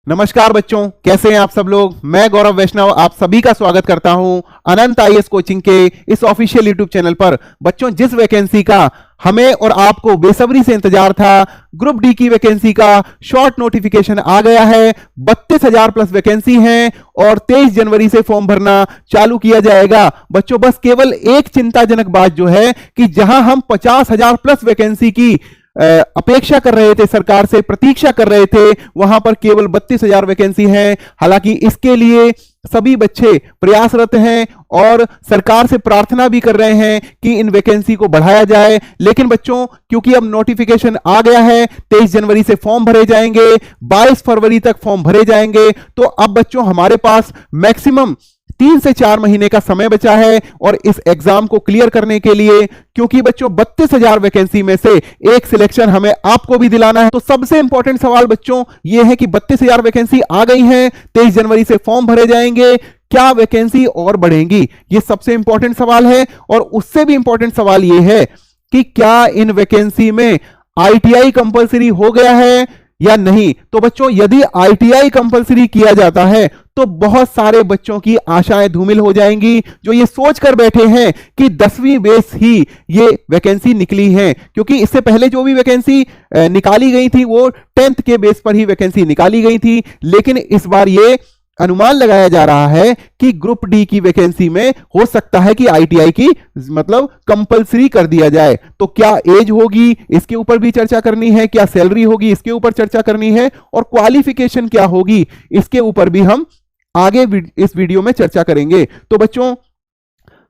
नमस्कार बच्चों, कैसे हैं आप सब लोग। मैं गौरव वैष्णव आप सभी का स्वागत करता हूं अनंत आईएएस कोचिंग के इस ऑफिशियल यूट्यूब चैनल पर। बच्चों, जिस वैकेंसी का हमें और आपको बेसब्री से इंतजार था, ग्रुप डी की वैकेंसी का शॉर्ट नोटिफिकेशन आ गया है। 32,000 प्लस वैकेंसी है और 23 जनवरी से फॉर्म भरना चालू किया जाएगा। बच्चों, बस केवल एक चिंताजनक बात जो है कि जहां हम 50,000 प्लस वैकेंसी की अपेक्षा कर रहे थे, सरकार से प्रतीक्षा कर रहे थे, वहां पर केवल 32,000 वैकेंसी है। हालांकि इसके लिए सभी बच्चे प्रयासरत हैं और सरकार से प्रार्थना भी कर रहे हैं कि इन वैकेंसी को बढ़ाया जाए। लेकिन बच्चों, क्योंकि अब नोटिफिकेशन आ गया है, 23 जनवरी से फॉर्म भरे जाएंगे, 22 फरवरी तक फॉर्म भरे जाएंगे, तो अब बच्चों हमारे पास मैक्सिमम 3 से 4 महीने का समय बचा है और इस एग्जाम को क्लियर करने के लिए, क्योंकि बच्चों 32,000 वैकेंसी में से एक सिलेक्शन हमें आपको भी दिलाना है। तो सबसे इंपॉर्टेंट सवाल बच्चों यह है कि 32,000 वैकेंसी आ गई है, 23 जनवरी से फॉर्म भरे जाएंगे, क्या वैकेंसी और बढ़ेंगी? यह सबसे इंपॉर्टेंट सवाल है। और उससे भी इंपॉर्टेंट सवाल यह है कि क्या इन वैकेंसी में आईटीआई कंपलसरी हो गया है या नहीं। तो बच्चों, यदि आईटीआई कंपलसरी किया जाता है तो बहुत सारे बच्चों की आशाएं धूमिल हो जाएंगी, जो ये सोच कर बैठे हैं कि 10वीं बेस ही ये वैकेंसी निकली है। क्योंकि इससे पहले जो भी वैकेंसी निकाली गई थी वो 10th के बेस पर ही वैकेंसी निकाली गई थी। लेकिन इस बार ये अनुमान लगाया जा रहा है कि ग्रुप डी की वैकेंसी में हो सकता है कि आईटीआई की मतलब कंपलसरी कर दिया जाए। तो क्या एज होगी, इसके ऊपर भी चर्चा करनी है, क्या सैलरी होगी, इसके ऊपर चर्चा करनी है, और क्वालिफिकेशन क्या होगी, इसके ऊपर भी हम आगे इस वीडियो में चर्चा करेंगे। तो बच्चों,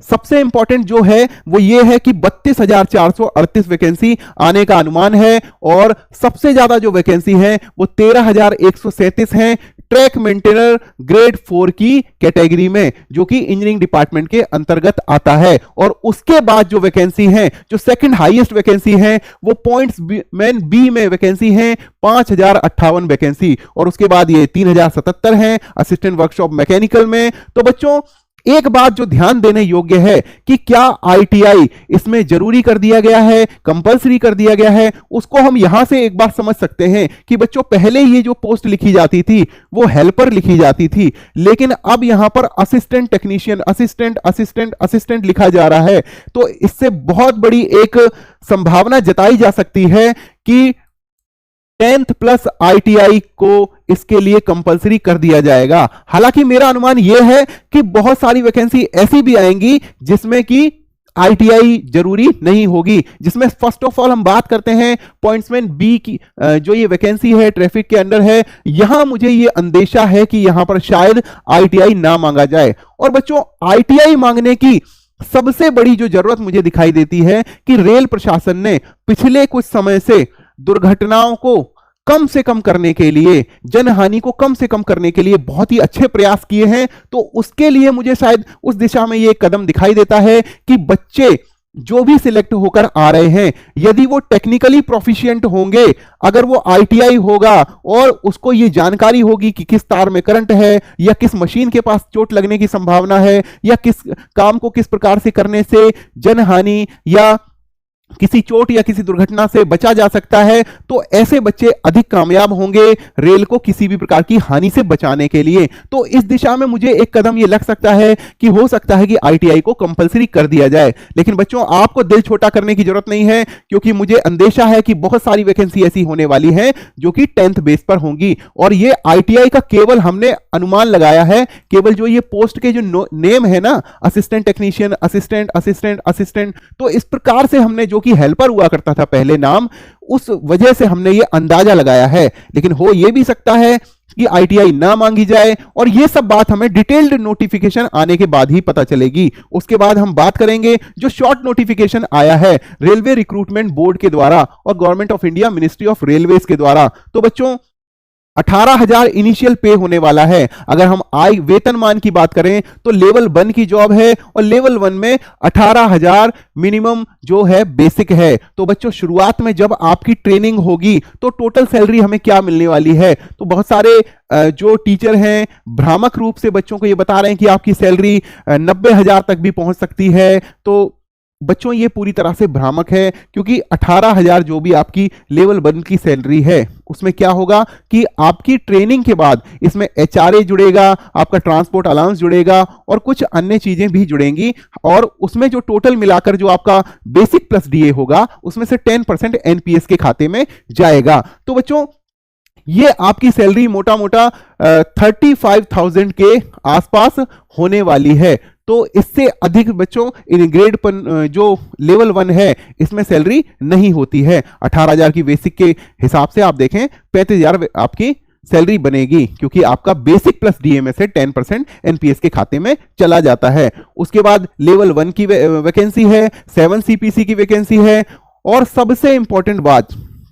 सबसे इंपॉर्टेंट जो है वो ये है कि 32,438 वैकेंसी आने का अनुमान है और सबसे ज्यादा जो वैकेंसी है वो 13,137 है ट्रैक मेंटेनर ग्रेड 4 की कैटेगरी में, जो कि इंजीनियरिंग डिपार्टमेंट के अंतर्गत आता है। और उसके बाद जो वैकेंसी है, जो सेकंड हाईएस्ट वैकेंसी है, वो पॉइंट्स मैन बी में वैकेंसी है 5,058 वैकेंसी, और उसके बाद ये 3,077 है असिस्टेंट वर्कशॉप मैकेनिकल में। तो बच्चों, एक बात जो ध्यान देने योग्य है कि क्या आईटीआई इसमें जरूरी कर दिया गया है, कंपलसरी कर दिया गया है, उसको हम यहां से एक बार समझ सकते हैं कि बच्चों पहले ये जो पोस्ट लिखी जाती थी वो हेल्पर लिखी जाती थी, लेकिन अब यहां पर assistant technician, assistant assistant assistant लिखा जा रहा है। तो इससे बहुत बड़ी एक संभावना जताई जा सकती है कि 10th प्लस आईटीआई को इसके लिए कंपलसरी कर दिया जाएगा। हालांकि मेरा अनुमान यह है कि बहुत सारी वैकेंसी ऐसी भी आएंगी जिसमें कि आईटीआई जरूरी नहीं होगी, जिसमें फर्स्ट ऑफ ऑल हम बात करते हैं पॉइंट्समैन बी की। जो ये वैकेंसी है ट्रैफिक के अंडर है, यहां मुझे ये अंदेशा है कि यहां पर शायद आईटीआई ना मांगा जाए। और बच्चों, आईटीआई मांगने की सबसे बड़ी जो जरूरत मुझे दिखाई देती है कि रेल प्रशासन ने पिछले कुछ समय से दुर्घटनाओं को कम से कम करने के लिए, जनहानि को कम से कम करने के लिए बहुत ही अच्छे प्रयास किए हैं। तो उसके लिए मुझे शायद उस दिशा में ये कदम दिखाई देता है कि बच्चे जो भी सिलेक्ट होकर आ रहे हैं, यदि वो टेक्निकली प्रोफिशिएंट होंगे, अगर वो आईटीआई होगा और उसको ये जानकारी होगी कि किस तार में करंट है या किस मशीन के पास चोट लगने की संभावना है या किस काम को किस प्रकार से करने से जनहानि या किसी चोट या किसी दुर्घटना से बचा जा सकता है, तो ऐसे बच्चे अधिक कामयाब होंगे रेल को किसी भी प्रकार की हानि से बचाने के लिए। तो इस दिशा में मुझे एक कदम ये लग सकता है कि हो सकता है कि आईटीआई को कंपलसरी कर दिया जाए। लेकिन बच्चों, आपको दिल छोटा करने की जरूरत नहीं है, क्योंकि मुझे अंदेशा है कि बहुत सारी वैकेंसी ऐसी होने वाली है जो कि 10th बेस पर होंगी। और ये आईटीआई का केवल हमने अनुमान लगाया है, केवल जो ये पोस्ट के जो नेम है ना, assistant technician, assistant assistant assistant, तो इस प्रकार से हमने जो कि हेल्पर हुआ करता था पहले नाम, उस वजह से हमने ये अंदाजा लगाया है। लेकिन हो ये भी सकता है कि आईटीआई ना मांगी जाए, और ये सब बात हमें डिटेल्ड नोटिफिकेशन आने के बाद ही पता चलेगी। उसके बाद हम बात करेंगे जो शॉर्ट नोटिफिकेशन आया है रेलवे रिक्रूटमेंट बोर्ड के द्वारा और government of India ministry of railways के द्वारा। तो बच्चों, 18,000 इनिशियल पे होने वाला है। अगर हम आय वेतनमान की बात करें तो लेवल 1 की जॉब है और लेवल 1 में 18,000 मिनिमम जो है बेसिक है। तो बच्चों, शुरुआत में जब आपकी ट्रेनिंग होगी तो टोटल सैलरी हमें क्या मिलने वाली है? तो बहुत सारे जो टीचर हैं भ्रामक रूप से बच्चों को ये बता रहे हैं कि आपकी सैलरी 90,000 तक भी पहुंच सकती है। तो बच्चों ये पूरी तरह से भ्रामक है, क्योंकि 18,000 जो भी आपकी लेवल 1 की सैलरी है उसमें क्या होगा कि आपकी ट्रेनिंग के बाद इसमें एचआरए जुड़ेगा, आपका ट्रांसपोर्ट अलाउंस जुड़ेगा और कुछ अन्य चीजें भी जुड़ेंगी, और उसमें जो टोटल मिलाकर जो आपका बेसिक प्लस डीए होगा उसमें से 10% एनपीएस के खाते में जाएगा। तो बच्चों ये आपकी सैलरी मोटा मोटा 35,000 के आसपास होने वाली है। तो इससे अधिक बच्चों इन ग्रेड पर जो लेवल 1 है इसमें सैलरी नहीं होती है। 18,000 की बेसिक के हिसाब से आप देखें 35,000 आपकी सैलरी बनेगी, क्योंकि आपका बेसिक प्लस डीए में से 10% एनपीएस के खाते में चला जाता है। उसके बाद लेवल 1 की वैकेंसी है, 7 सीपीसी की वैकेंसी है, और सबसे इंपॉर्टेंट बात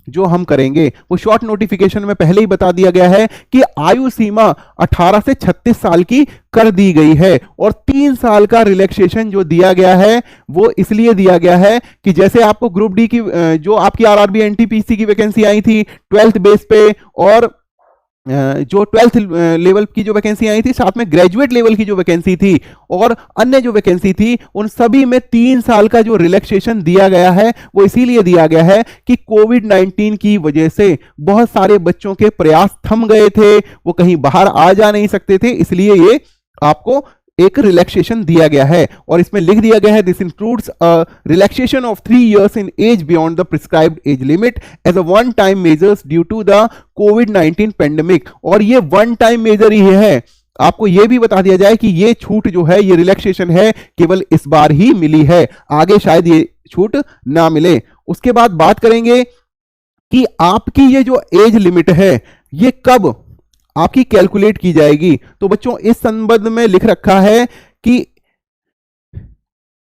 जो हम करेंगे वो शॉर्ट नोटिफिकेशन में पहले ही बता दिया गया है कि आयु सीमा 18 से 36 साल की कर दी गई है, और 3 साल का रिलैक्सेशन जो दिया गया है वो इसलिए दिया गया है कि जैसे आपको ग्रुप डी की जो आपकी आरआरबी एनटीपीसी की वैकेंसी आई थी 12th बेस पे, और जो 12th लेवल की जो वैकेंसी आई थी, साथ में ग्रेजुएट लेवल की जो वैकेंसी थी और अन्य जो वैकेंसी थी, उन सभी में 3 साल का जो रिलैक्सेशन दिया गया है वो इसीलिए दिया गया है कि कोविड-19 की वजह से बहुत सारे बच्चों के प्रयास थम गए थे, वो कहीं बाहर आ जा नहीं सकते थे, इसलिए ये आपको एक रिलैक्सेशन दिया गया है। और इसमें लिख दिया गया है this includes a relaxation of 3 years in age beyond the prescribed age limit as a one time measures due to the कोविड-19 पेंडेमिक। और ये वन टाइम मेजर ही है, आपको यह भी बता दिया जाए कि ये छूट जो है, ये रिलैक्सेशन है, केवल इस बार ही मिली है, आगे शायद ये छूट ना मिले। उसके बाद बात करेंगे कि आपकी ये जो एज लिमिट है ये कब आपकी कैलकुलेट की जाएगी। तो बच्चों इस संबंध में लिख रखा है कि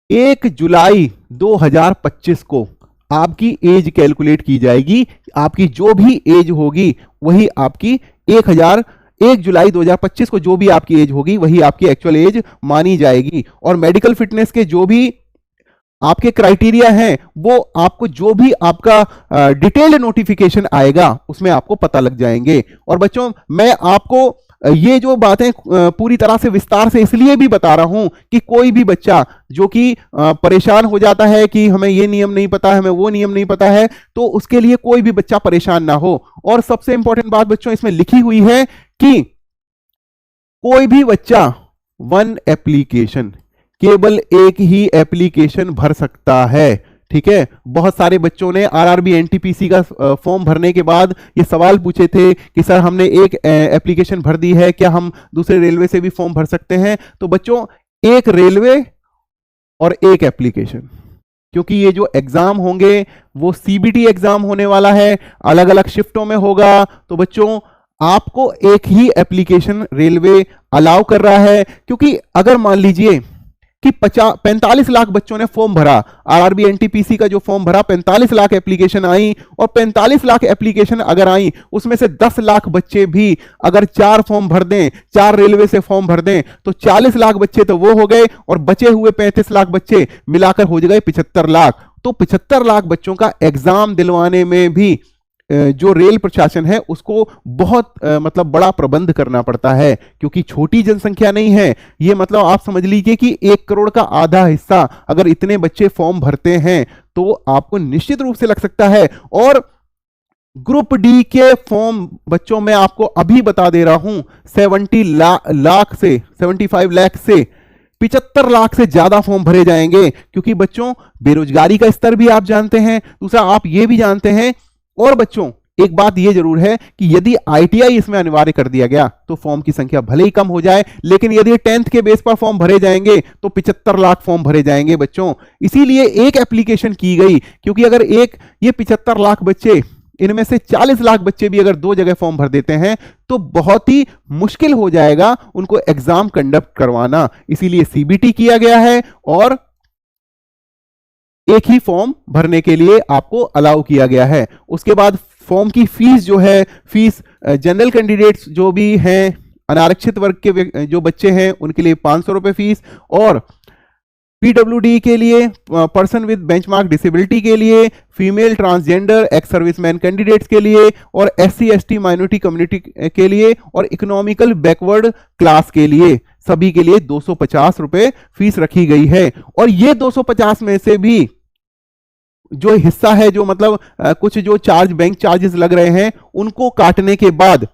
1 जुलाई 2025 को आपकी एज कैलकुलेट की जाएगी। आपकी जो भी एज होगी वही आपकी 1 जुलाई 2025 को जो भी आपकी एज होगी वही आपकी एक्चुअल एज मानी जाएगी। और मेडिकल फिटनेस के जो भी आपके क्राइटेरिया हैं वो आपको जो भी आपका डिटेल्ड नोटिफिकेशन आएगा उसमें आपको पता लग जाएंगे। और बच्चों मैं आपको ये जो बातें पूरी तरह से विस्तार से इसलिए भी बता रहा हूं कि कोई भी बच्चा जो कि परेशान हो जाता है कि हमें ये नियम नहीं पता है, हमें वो नियम नहीं पता है, तो उसके लिए कोई भी बच्चा परेशान ना हो। और सबसे इंपॉर्टेंट बात बच्चों इसमें लिखी हुई है कि कोई भी बच्चा 1 एप्लीकेशन, केवल एक ही एप्लीकेशन भर सकता है। ठीक है, बहुत सारे बच्चों ने आरआरबी एनटीपीसी का फॉर्म भरने के बाद ये सवाल पूछे थे कि सर हमने एक एप्लीकेशन भर दी है, क्या हम दूसरे रेलवे से भी फॉर्म भर सकते हैं? तो बच्चों एक रेलवे और एक एप्लीकेशन, क्योंकि ये जो एग्जाम होंगे वो सीबीटी एग्जाम होने वाला है, अलग अलग शिफ्टों में होगा। तो बच्चों आपको एक ही एप्लीकेशन रेलवे अलाउ कर रहा है, क्योंकि अगर मान लीजिए कि 45 लाख बच्चों ने फॉर्म भरा, आरआरबी एनटीपीसी का जो फॉर्म भरा, 45 लाख एप्लीकेशन आई, और 45 लाख एप्लीकेशन अगर आई उसमें से 10 लाख बच्चे भी अगर 4 फॉर्म भर दें, 4 रेलवे से फॉर्म भर दें, तो 40 लाख बच्चे तो वो हो गए, और बचे हुए 35 लाख बच्चे मिलाकर हो गए 75 लाख। तो 75 लाख बच्चों का एग्जाम दिलवाने में भी जो रेल प्रशासन है उसको बहुत मतलब बड़ा प्रबंध करना पड़ता है, क्योंकि छोटी जनसंख्या नहीं है ये। मतलब आप समझ लीजिए कि 1 करोड़ का आधा हिस्सा अगर इतने बच्चे फॉर्म भरते हैं तो आपको निश्चित रूप से लग सकता है। और ग्रुप डी के फॉर्म बच्चों में आपको अभी बता दे रहा हूं 75 लाख से 75 लाख से ज्यादा फॉर्म भरे जाएंगे, क्योंकि बच्चों बेरोजगारी का स्तर भी आप जानते हैं, दूसरा आप ये भी जानते हैं। और बच्चों एक बात यह जरूर है कि यदि आईटीआई इसमें अनिवार्य कर दिया गया तो फॉर्म की संख्या भले ही कम हो जाए, लेकिन यदि 10th के बेस पर फॉर्म भरे जाएंगे तो 75 लाख फॉर्म भरे जाएंगे बच्चों। इसीलिए एक एप्लीकेशन की गई, क्योंकि अगर ये 75 लाख बच्चे, इनमें से 40 लाख बच्चे भी अगर 2 जगह फॉर्म भर देते हैं तो बहुत ही मुश्किल हो जाएगा उनको एग्जाम कंडक्ट करवाना। इसीलिए सीबीटी किया गया है और एक ही फॉर्म भरने के लिए आपको अलाउ किया गया है। उसके बाद फॉर्म की फीस जो है, फीस जनरल कैंडिडेट्स जो भी हैं, अनारक्षित वर्ग के जो बच्चे हैं उनके लिए 500 रुपए फीस, और पीडब्ल्यूडी के लिए, पर्सन विद बेंचमार्क डिसेबिलिटी के लिए, female transgender ex serviceman candidates के लिए, और एससी एसटी माइनॉरिटी कम्युनिटी के लिए, और इकोनॉमिकल बैकवर्ड क्लास के लिए सभी के लिए 250 रुपए फीस रखी गई है। और ये 250 में से भी जो हिस्सा है, जो मतलब कुछ जो चार्ज, बैंक चार्जेस लग रहे हैं, उनको काटने के बाद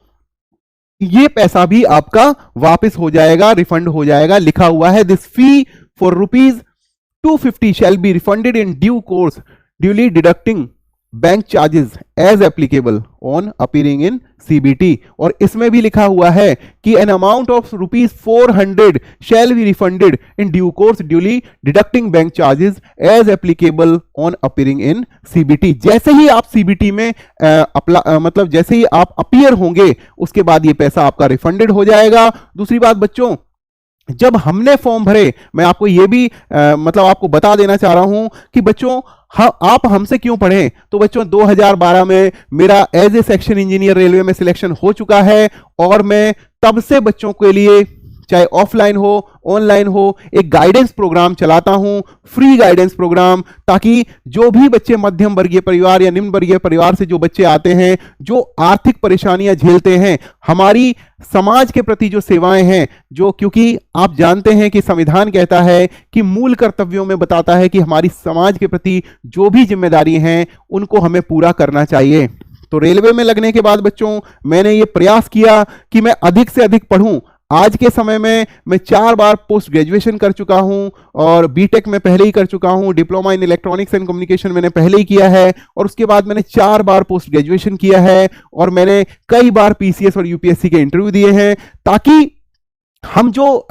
ये पैसा भी आपका वापस हो जाएगा, रिफंड हो जाएगा। लिखा हुआ है this fee for ₹250 shall be refunded in due course duly deducting bank charges as applicable on appearing in CBT। और इसमें भी लिखा हुआ है कि an amount of ₹400 shall be refunded in due course duly deducting bank charges as applicable on appearing in CBT। जैसे ही आप CBT में मतलब जैसे ही आप अपीयर होंगे, उसके बाद ये पैसा आपका रिफंडेड हो जाएगा। दूसरी बात बच्चों, जब हमने फॉर्म भरे, मैं आपको ये भी मतलब आपको बता देना चाह रहा हूं कि बच्चों आप हमसे क्यों पढ़ें। तो बच्चों 2012 में मेरा as a section engineer railway में सिलेक्शन हो चुका है और मैं तब से बच्चों के लिए, चाहे ऑफलाइन हो ऑनलाइन हो, एक गाइडेंस प्रोग्राम चलाता हूं, फ्री गाइडेंस प्रोग्राम, ताकि जो भी बच्चे मध्यम वर्गीय परिवार या निम्न वर्गीय परिवार से जो बच्चे आते हैं, जो आर्थिक परेशानियां झेलते हैं, हमारी समाज के प्रति जो सेवाएं हैं, जो, क्योंकि आप जानते हैं कि संविधान कहता है कि मूल कर्तव्यों में बताता है कि हमारी समाज के प्रति जो भी जिम्मेदारी हैं उनको हमें पूरा करना चाहिए। तो रेलवे में लगने के बाद बच्चों मैंने ये प्रयास किया कि मैं अधिक से अधिक पढ़ूं। आज के समय में मैं 4 बार पोस्ट ग्रेजुएशन कर चुका हूं और बीटेक में पहले ही कर चुका हूं, diploma in electronics and communication मैंने पहले ही किया है, और उसके बाद मैंने 4 बार पोस्ट ग्रेजुएशन किया है और मैंने कई बार PCS और UPSC के इंटरव्यू दिए हैं, ताकि हम जो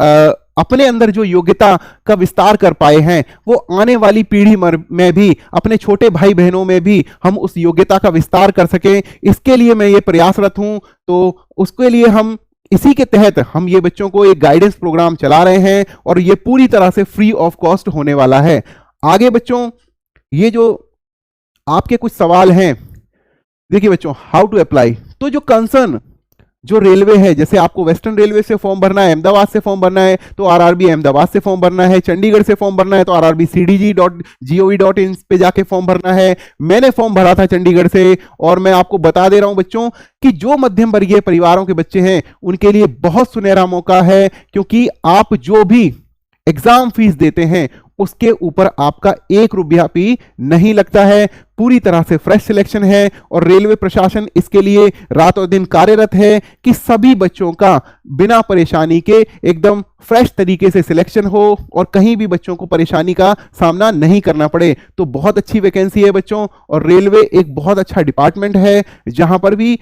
अपने अंदर जो योग्यता का विस्तार कर पाए हैं, वो आने वाली पीढ़ी में भी, अपने छोटे भाई बहनों में भी हम उस योग्यता का विस्तार कर सकें। इसके लिए मैं ये प्रयासरत हूं। तो उसके लिए हम इसी के तहत हम ये बच्चों को एक गाइडेंस प्रोग्राम चला रहे हैं और ये पूरी तरह से फ्री ऑफ कॉस्ट होने वाला है। आगे बच्चों, ये जो आपके कुछ सवाल हैं, देखिए बच्चों, हाउ टू अप्लाई। तो जो कंसर्न जो रेलवे है, जैसे आपको वेस्टर्न रेलवे से फॉर्म भरना है, अहमदाबाद से फॉर्म भरना है तो RRB अहमदाबाद से फॉर्म भरना है, चंडीगढ़ से फॉर्म भरना है तो rrbcdg.gov.in पे जाके फॉर्म भरना है। मैंने फॉर्म भरा था चंडीगढ़ से, और मैं आपको बता दे रहा हूं बच्चों कि जो मध्यम वर्गीय परिवारों के बच्चे हैं उनके लिए बहुत सुनहरा मौका है, क्योंकि आप जो भी एग्जाम फीस देते हैं उसके ऊपर आपका 1 रुपया भी नहीं लगता है। पूरी तरह से फ्रेश सिलेक्शन है और रेलवे प्रशासन इसके लिए रात और दिन कार्यरत है कि सभी बच्चों का बिना परेशानी के एकदम फ्रेश तरीके से सिलेक्शन हो और कहीं भी बच्चों को परेशानी का सामना नहीं करना पड़े। तो बहुत अच्छी वैकेंसी है बच्चों, और रेलवे एक बहुत अच्छा डिपार्टमेंट है जहां पर भी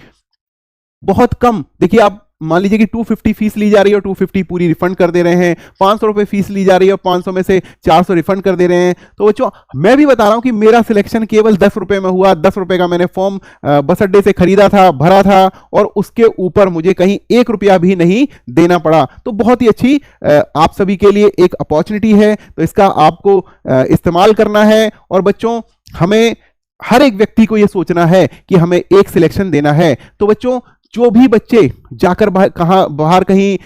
बहुत कम, देखिए आप मान लीजिए कि 250 फीस ली जा रही है और 250 पूरी रिफंड कर दे रहे हैं, 500 रुपए फीस ली जा रही है और 500 में से 400 रिफंड कर दे रहे हैं। तो बच्चों मैं भी बता रहा हूं कि मेरा सिलेक्शन केवल 10 रुपए में हुआ। 10 रुपए का मैंने फॉर्म बस अड्डे से खरीदा था, भरा था, और उसके ऊपर मुझे कहीं 1 रुपया भी नहीं देना पड़ा। तो बहुत ही अच्छी आप सभी के लिए एक अपॉर्चुनिटी है, तो इसका आपको इस्तेमाल करना है। और बच्चों हमें, हर एक व्यक्ति को यह सोचना है कि हमें एक सिलेक्शन देना है। तो बच्चों जो भी बच्चे जाकर बाहर कहीं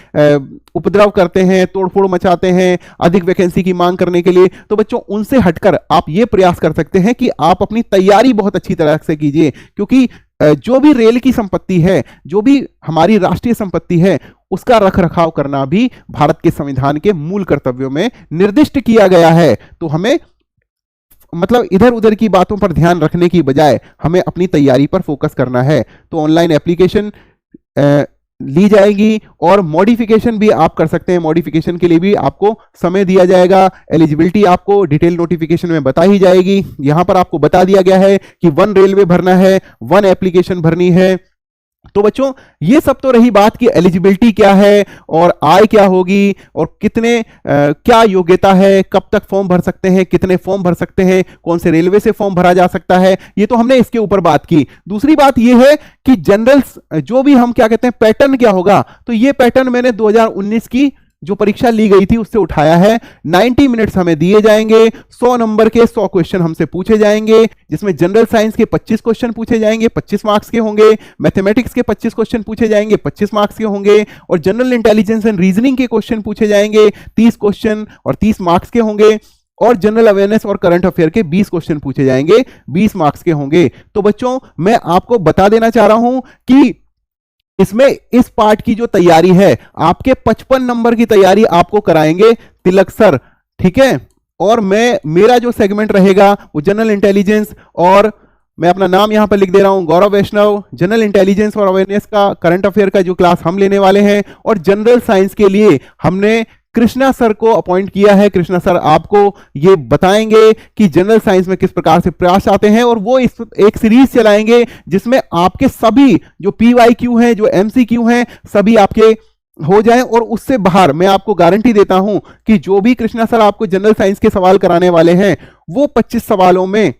उपद्रव करते हैं, तोड़फोड़ मचाते हैं अधिक वैकेंसी की मांग करने के लिए, तो बच्चों उनसे हटकर आप ये प्रयास कर सकते हैं कि आप अपनी तैयारी बहुत अच्छी तरह से कीजिए, क्योंकि जो भी रेल की संपत्ति है, जो भी हमारी राष्ट्रीय संपत्ति है, उसका रख रखाव करना भी भारत के संविधान के मूल कर्तव्यों में निर्दिष्ट किया गया है। तो हमें मतलब इधर उधर की बातों पर ध्यान रखने की बजाय हमें अपनी तैयारी पर फोकस करना है। तो ऑनलाइन एप्लीकेशन ली जाएगी और मॉडिफिकेशन भी आप कर सकते हैं। मॉडिफिकेशन के लिए भी आपको समय दिया जाएगा। एलिजिबिलिटी आपको डिटेल नोटिफिकेशन में बता ही जाएगी। यहां पर आपको बता दिया गया है कि 1 रेलवे भरना है, 1 एप्लीकेशन भरनी है। तो बच्चों ये सब तो रही बात कि एलिजिबिलिटी क्या है और आय क्या होगी और कितने क्या योग्यता है, कब तक फॉर्म भर सकते हैं, कितने फॉर्म भर सकते हैं, कौन से रेलवे से फॉर्म भरा जा सकता है, ये तो हमने इसके ऊपर बात की। दूसरी बात ये है कि जनरल जो भी हम क्या कहते हैं पैटर्न क्या होगा, तो ये पैटर्न मैंने 2019 की जो परीक्षा ली गई थी उससे उठाया है। 90 मिनट्स हमें दिए जाएंगे, 100 नंबर के 100 क्वेश्चन हमसे पूछे जाएंगे, जिसमें जनरल साइंस के 25 क्वेश्चन पूछे जाएंगे, 25 मार्क्स के होंगे, मैथमेटिक्स के 25 क्वेश्चन पूछे जाएंगे, 25 मार्क्स के होंगे, और जनरल इंटेलिजेंस एंड रीजनिंग के क्वेश्चन पूछे जाएंगे, 30 क्वेश्चन और 30 मार्क्स के होंगे, और जनरल अवेयरनेस और करंट अफेयर के 20 क्वेश्चन पूछे जाएंगे, 20 मार्क्स के होंगे। तो बच्चों मैं आपको बता देना चाह रहा हूं कि इसमें इस पार्ट की जो तैयारी है, आपके 55 नंबर की तैयारी आपको कराएंगे तिलक सर, ठीक है। और मेरा जो सेगमेंट रहेगा वो जनरल इंटेलिजेंस, और मैं अपना नाम यहां पर लिख दे रहा हूं, गौरव वैष्णव। जनरल इंटेलिजेंस और अवेयरनेस का, करंट अफेयर का जो क्लास हम लेने वाले हैं, और जनरल साइंस के लिए हमने कृष्णा सर को अपॉइंट किया है। कृष्णा सर आपको ये बताएंगे कि जनरल साइंस में किस प्रकार से प्रयास आते हैं, और वो इस एक सीरीज चलाएंगे जिसमें आपके सभी जो PYQ हैं, जो MCQ हैं, सभी आपके हो जाएं। और उससे बाहर मैं आपको गारंटी देता हूं कि जो भी कृष्णा सर आपको जनरल साइंस के सवाल कराने वाले हैं, वो 25 सवालों में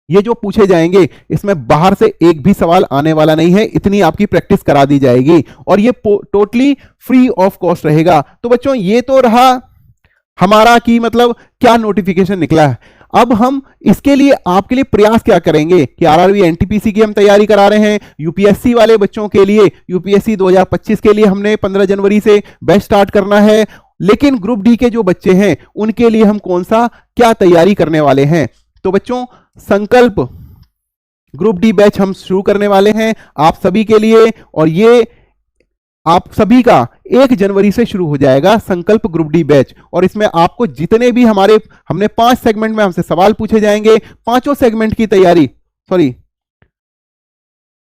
ये जो पूछे जाएंगे, इसमें बाहर से एक भी सवाल आने वाला नहीं है। इतनी आपकी प्रैक्टिस करा दी जाएगी, और ये टोटली फ्री ऑफ कॉस्ट रहेगा। तो बच्चों, ये तो रहा हमारा कि मतलब क्या नोटिफिकेशन निकला है। अब हम इसके लिए आपके लिए प्रयास क्या करेंगे कि RRB NTPC की हम तैयारी करा रहे हैं। UPSC वाले बच्चों के लिए UPSC 2025 के लिए हमने 15 जनवरी से बैच स्टार्ट करना है। लेकिन ग्रुप डी के जो बच्चे हैं, उनके लिए हम कौन सा क्या तैयारी करने वाले हैं। तो बच्चों, संकल्प ग्रुप डी बैच हम शुरू करने वाले हैं आप सभी के लिए, और ये आप सभी का 1 जनवरी से शुरू हो जाएगा संकल्प ग्रुप डी बैच। और इसमें आपको जितने भी हमने 5 सेगमेंट में हमसे सवाल पूछे जाएंगे, पांचों सेगमेंट की तैयारी, सॉरी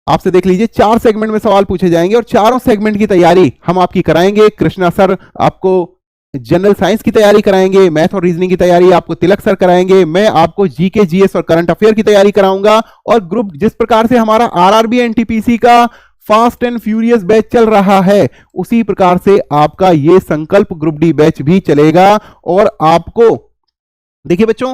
आपसे देख लीजिए, 4 सेगमेंट में सवाल पूछे जाएंगे, और चारों सेगमेंट की तैयारी हम आपकी कराएंगे। कृष्णा सर आपको जनरल साइंस की तैयारी कराएंगे, मैथ और रीजनिंग की तैयारी आपको तिलक सर कराएंगे, मैं आपको GK GS और करंट अफेयर की तैयारी कराऊंगा। और ग्रुप, जिस प्रकार से हमारा RRB NTPC का फास्ट एंड फ्यूरियस बैच चल रहा है, उसी प्रकार से आपका ये संकल्प ग्रुप डी बैच भी चलेगा। और आपको देखिए बच्चों,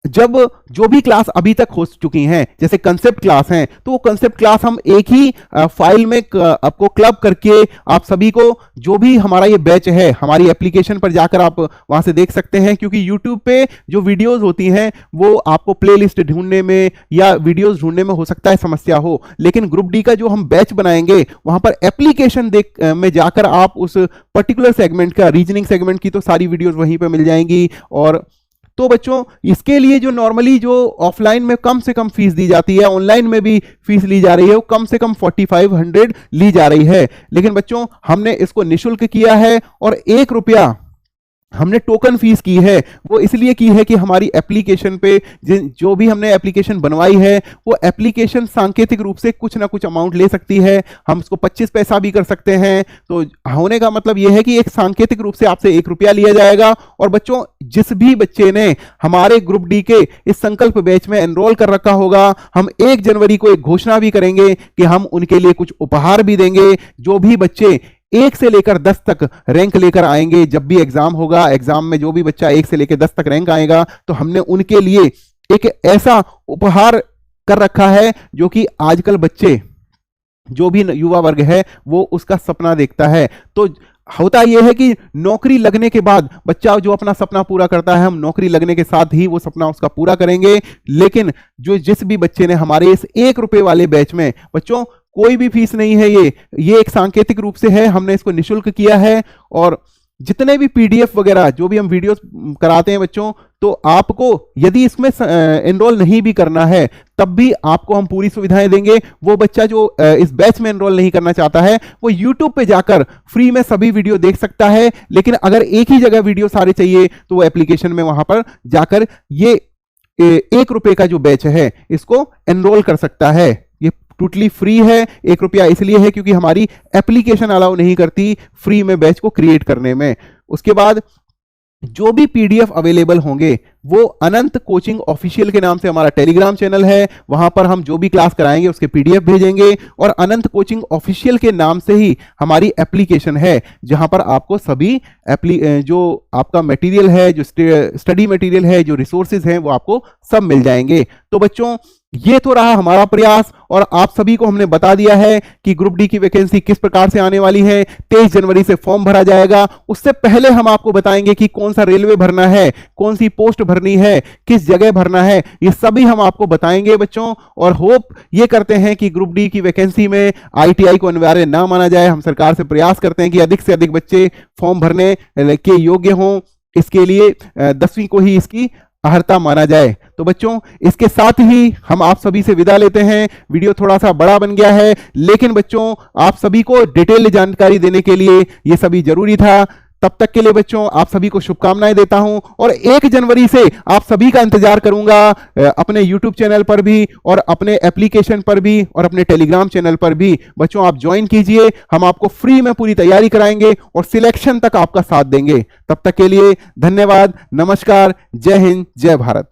जब जो भी क्लास अभी तक हो चुकी हैं, जैसे कंसेप्ट क्लास हैं, तो वो कंसेप्ट क्लास हम एक ही फाइल में आपको क्लब करके आप सभी को, जो भी हमारा ये बैच है, हमारी एप्लीकेशन पर जाकर आप वहां से देख सकते हैं। क्योंकि यूट्यूब पे जो वीडियोस होती हैं, वो आपको प्लेलिस्ट ढूंढने में या वीडियोस ढूंढने में हो सकता है समस्या हो, लेकिन ग्रुप डी का जो हम बैच बनाएंगे, वहां पर एप्लीकेशन में जाकर आप उस पर्टिकुलर सेगमेंट का, रीजनिंग सेगमेंट की तो सारी वीडियोस वहीं पर मिल जाएंगी। और तो बच्चों, इसके लिए जो नॉर्मली जो ऑफलाइन में कम से कम फीस दी जाती है, ऑनलाइन में भी फीस ली जा रही है, वो कम से कम 4500 ली जा रही है। लेकिन बच्चों, हमने इसको निशुल्क किया है, और 1 रुपया हमने टोकन फीस की है। वो इसलिए की है कि हमारी एप्लीकेशन पे जो भी हमने एप्लीकेशन बनवाई है, वो एप्लीकेशन सांकेतिक रूप से कुछ ना कुछ अमाउंट ले सकती है। हम इसको 25 पैसा भी कर सकते हैं। तो होने का मतलब यह है कि एक सांकेतिक रूप से आपसे 1 रुपया लिया जाएगा। और बच्चों, जिस भी बच्चे ने हमारे ग्रुप डी के इस संकल्प बैच में एनरोल कर रखा होगा, हम 1 जनवरी को एक घोषणा भी करेंगे कि हम उनके लिए कुछ उपहार भी देंगे। जो भी बच्चे 1 से लेकर 10 तक रैंक लेकर आएंगे, जब भी एग्जाम होगा, एग्जाम में जो भी बच्चा 1 से लेकर 10 तक रैंक आएगा, तो हमने उनके लिए एक ऐसा उपहार कर रखा है जो कि आजकल बच्चे, जो भी युवा वर्ग है, वो उसका सपना देखता है। तो होता यह है कि नौकरी लगने के बाद बच्चा जो अपना सपना पूरा करता है, हम नौकरी लगने के साथ ही वो सपना उसका पूरा करेंगे। लेकिन जिस भी बच्चे ने हमारे इस 1 रुपए वाले बैच में, बच्चों कोई भी फीस नहीं है, ये एक सांकेतिक रूप से है, हमने इसको निशुल्क किया है। और जितने भी PDF वगैरह जो भी हम वीडियोस कराते हैं बच्चों, तो आपको यदि इसमें एनरोल नहीं भी करना है, तब भी आपको हम पूरी सुविधाएं देंगे। वो बच्चा जो इस बैच में एनरोल नहीं करना चाहता है, वो YouTube पे जाकर फ्री में सभी वीडियो देख सकता है। लेकिन अगर एक ही जगह वीडियो सारे चाहिए, तो वो एप्लीकेशन में वहां पर जाकर ये 1 रुपए का जो बैच है, इसको एनरोल कर सकता है। ये टोटली फ्री है। 1 रुपया इसलिए है क्योंकि हमारी एप्लीकेशन अलाउ नहीं करती फ्री में बैच को क्रिएट करने में। उसके बाद जो भी PDF अवेलेबल होंगे, वो अनंत कोचिंग ऑफिशियल के नाम से हमारा टेलीग्राम चैनल है, वहां पर हम जो भी क्लास कराएंगे उसके PDF भेजेंगे। और अनंत कोचिंग ऑफिशियल के नाम से ही हमारी एप्लीकेशन है, जहां पर आपको सभी जो आपका मटेरियल है, जो स्टडी मटेरियल है, जो रिसोर्सेज हैं, वो आपको सब मिल जाएंगे। तो बच्चों, ये तो रहा हमारा प्रयास, और आप सभी को हमने बता दिया है कि ग्रुप डी की वैकेंसी किस प्रकार से आने वाली है। 23 जनवरी से फॉर्म भरा जाएगा। उससे पहले हम आपको बताएंगे कि कौन सा रेलवे भरना है, कौन सी पोस्ट भरनी है, किस जगह भरना है, ये सभी हम आपको बताएंगे बच्चों। और होप ये करते हैं कि ग्रुप डी की वैकेंसी में ITI को अनिवार्य ना माना जाए। हम सरकार से प्रयास करते हैं कि अधिक से अधिक बच्चे फॉर्म भरने के योग्य हों। इसके लिए 10वीं को ही इसकी अहर्ता माना जाए। तो बच्चों, इसके साथ ही हम आप सभी से विदा लेते हैं। वीडियो थोड़ा सा बड़ा बन गया है, लेकिन बच्चों आप सभी को डिटेल जानकारी देने के लिए ये सभी जरूरी था। तब तक के लिए बच्चों आप सभी को शुभकामनाएं देता हूं और 1 जनवरी से आप सभी का इंतजार करूंगा अपने YouTube चैनल पर भी और अपने एप्लीकेशन पर भी और अपने टेलीग्राम चैनल पर भी। बच्चों आप ज्वाइन कीजिए, हम आपको फ्री में पूरी तैयारी कराएंगे और सिलेक्शन तक आपका साथ देंगे। तब तक के लिए धन्यवाद, नमस्कार, जय हिंद, जय भारत।